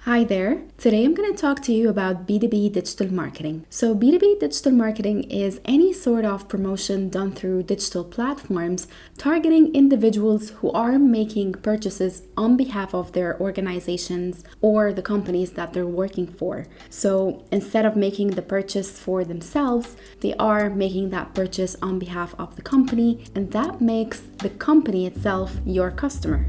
Hi there. Today I'm going to talk to you about B2B digital marketing. So, B2B digital marketing is any sort of promotion done through digital platforms targeting individuals who are making purchases on behalf of their organizations or the companies that they're working for. So, instead of making the purchase for themselves, they are making that purchase on behalf of the company, and that makes the company itself your customer.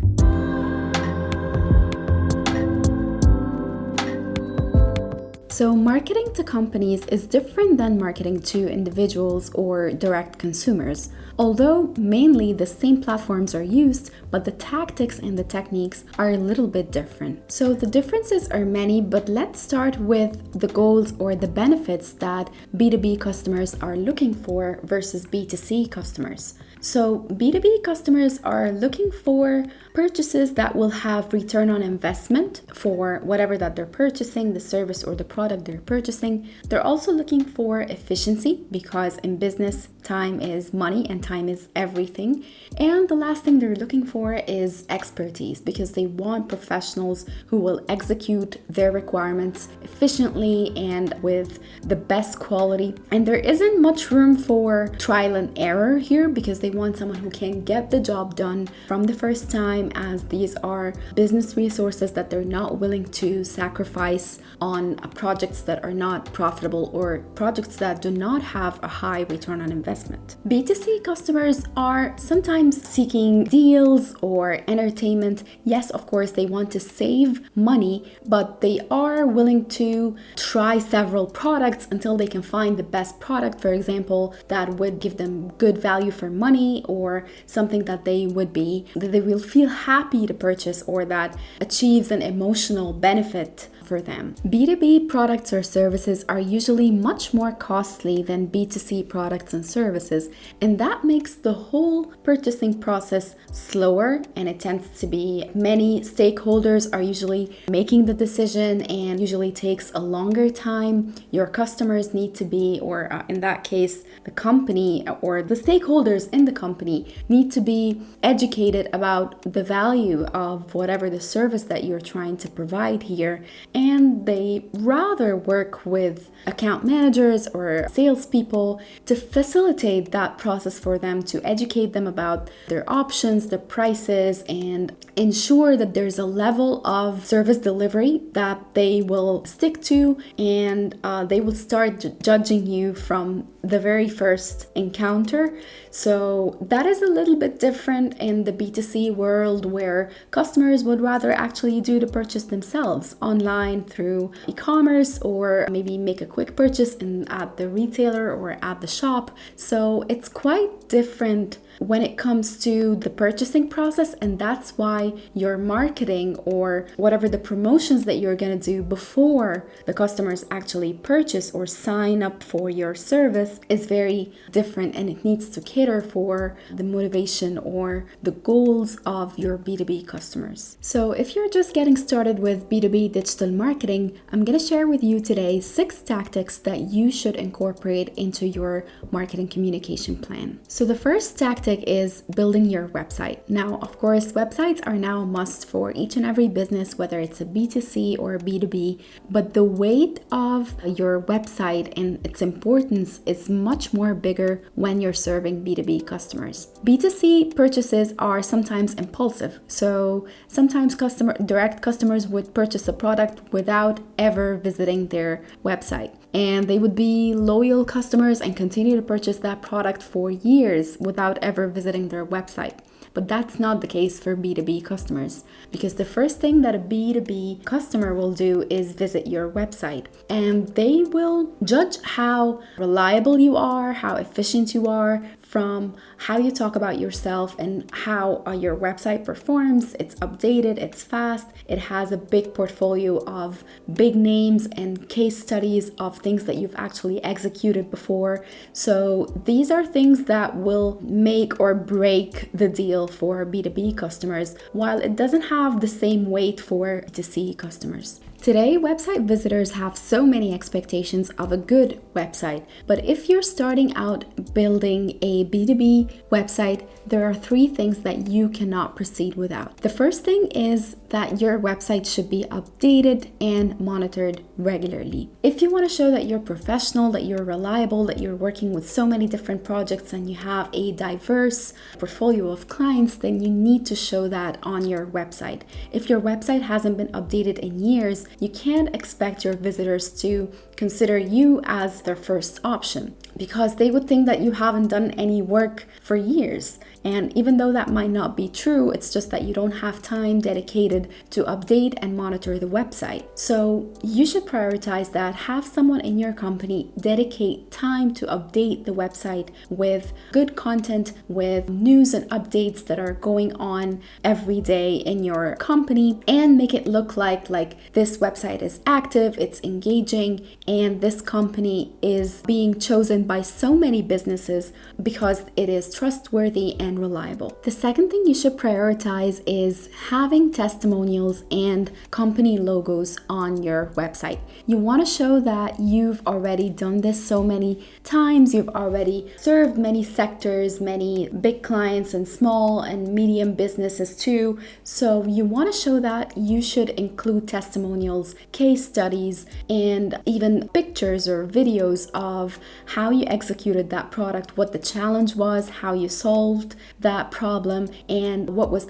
So, marketing to companies is different than marketing to individuals or direct consumers, although mainly the same platforms are used, but the tactics and the techniques are a little bit different. So, the differences are many, but let's start with the goals or the benefits that B2B customers are looking for versus B2C customers. So, B2B customers are looking for purchases that will have return on investment for whatever that they're purchasing, the service or the product they're purchasing. They're also looking for efficiency because in business, time is money and time is everything. And the last thing they're looking for is expertise because they want professionals who will execute their requirements efficiently and with the best quality. And there isn't much room for trial and error here because they want someone who can get the job done from the first time, as these are business resources that they're not willing to sacrifice on projects that are not profitable or projects that do not have a high return on investment. B2C customers are sometimes seeking deals or entertainment. Yes, of course, they want to save money, but they are willing to try several products until they can find the best product, for example, that would give them good value for money or something that they will feel happy to purchase or that achieves an emotional benefit for them. B2B products or services are usually much more costly than B2C products and services, and that makes the whole purchasing process slower, and it tends to be many stakeholders are usually making the decision and usually takes a longer time. Your customers need to be, or in that case, the company or the stakeholders in the company need to be educated about the value of whatever the service that you're trying to provide here. And they rather work with account managers or salespeople to facilitate that process for them, to educate them about their options, the prices, and ensure that there's a level of service delivery that they will stick to, and they will start judging you from the very first encounter. So that is a little bit different in the B2C world, where customers would rather actually do the purchase themselves online through e-commerce, or maybe make a quick purchase at the retailer or at the shop. So it's quite different when it comes to the purchasing process, and that's why your marketing or whatever the promotions that you're going to do before the customers actually purchase or sign up for your service is very different, and it needs to cater for the motivation or the goals of your B2B customers. So if you're just getting started with B2B digital marketing, I'm going to share with you today 6 tactics that you should incorporate into your marketing communication plan. So the first tactic is building your website. Now, of course, websites are now a must for each and every business, whether it's a B2C or a B2B, but the weight of your website and its importance is much more bigger when you're serving B2B customers. B2C purchases are sometimes impulsive. So sometimes direct customers would purchase a product without ever visiting their website. And they would be loyal customers and continue to purchase that product for years without ever visiting their website. But that's not the case for B2B customers, because the first thing that a B2B customer will do is visit your website, and they will judge how reliable you are, how efficient you are, from how you talk about yourself and how your website performs. It's updated, it's fast, it has a big portfolio of big names and case studies of things that you've actually executed before. So these are things that will make or break the deal for B2B customers, while it doesn't have the same weight for B2C customers. Today, website visitors have so many expectations of a good website, but if you're starting out building a B2B website, there are 3 things that you cannot proceed without. The first thing is that your website should be updated and monitored regularly. If you want to show that you're professional, that you're reliable, that you're working with so many different projects and you have a diverse portfolio of clients, then you need to show that on your website. If your website hasn't been updated in years, you can't expect your visitors to consider you as their first option because they would think that you haven't done any work for years. And even though that might not be true, it's just that you don't have time dedicated to update and monitor the website. So you should prioritize that. Have someone in your company dedicate time to update the website with good content, with news and updates that are going on every day in your company, and make it look like this website is active, it's engaging, and this company is being chosen by so many businesses because it is trustworthy and reliable. The second thing you should prioritize is having testimonials and company logos on your website. You want to show that you've already done this so many times, you've already served many sectors, many big clients and small and medium businesses too. So you want to show that. You should include testimonials, case studies, and even pictures or videos of how you executed that product, what the challenge was, how you solved that problem, and what was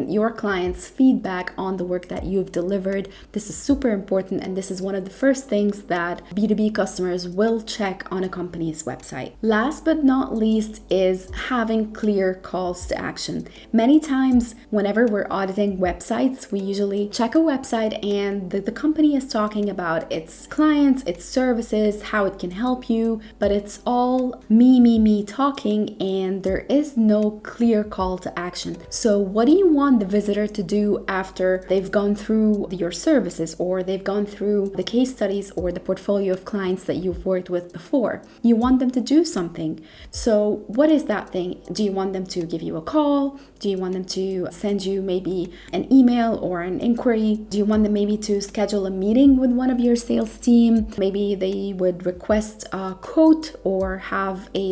your client's feedback on the work that you've delivered. This is super important, and this is one of the first things that B2B customers will check on a company's website. Last but not least is having clear calls to action. Many times whenever we're auditing websites, we usually check a website and the company is talking about its clients, its services, how it can help you, but it's all me talking, and there is no clear call to action. So what do you want the visitor to do after they've gone through your services, or they've gone through the case studies or the portfolio of clients that you've worked with before? You want them to do something. So what is that thing? Do you want them to give you a call? Do you want them to send you maybe an email or an inquiry? Do you want them maybe to schedule a meeting with one of your sales team? Maybe they would request a quote or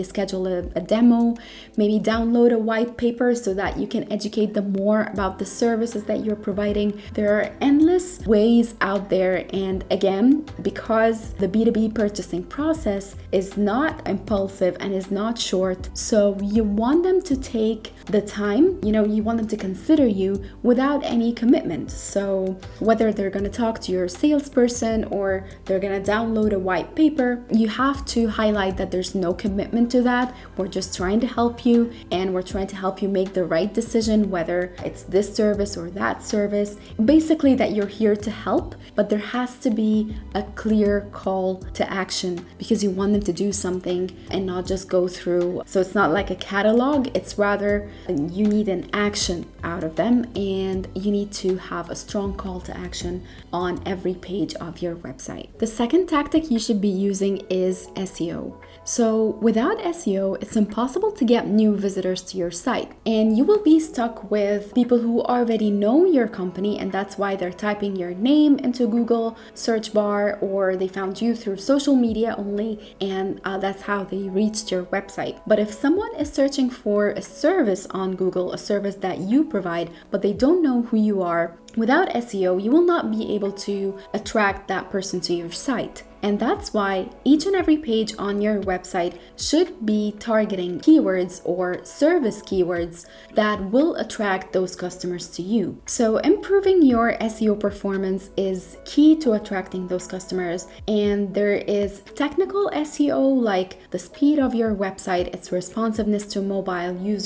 schedule a demo, maybe download a white paper so that you can educate them more about the services that you're providing. There are endless ways out there, and again, because the B2B purchasing process is not impulsive and is not short, so you want them to take the time, you want them to consider you without any commitment. So whether they're going to talk to your salesperson or they're going to download a white paper, you have to highlight that there's no commitment to that. We're just trying to help you, and we're trying to help you make the right decision, whether it's this service or that service. Basically, that you're here to help, but there has to be a clear call to action because you want them to do something and not just go through. So it's not like a catalog, it's rather you need an action out of them, and you need to have a strong call to action on every page of your website. The second tactic you should be using is SEO. So without SEO, it's impossible to get new visitors to your site, and you will be stuck with people who already know your company, and that's why they're typing your name into Google search bar, or they found you through social media only, and that's how they reached your website. But if someone is searching for a service on Google, a service that you provide, but they don't know who you are, without SEO, you will not be able to attract that person to your site. And that's why each and every page on your website should be targeting keywords or service keywords that will attract those customers to you. So improving your SEO performance is key to attracting those customers. And there is technical SEO like the speed of your website, its responsiveness to mobile users,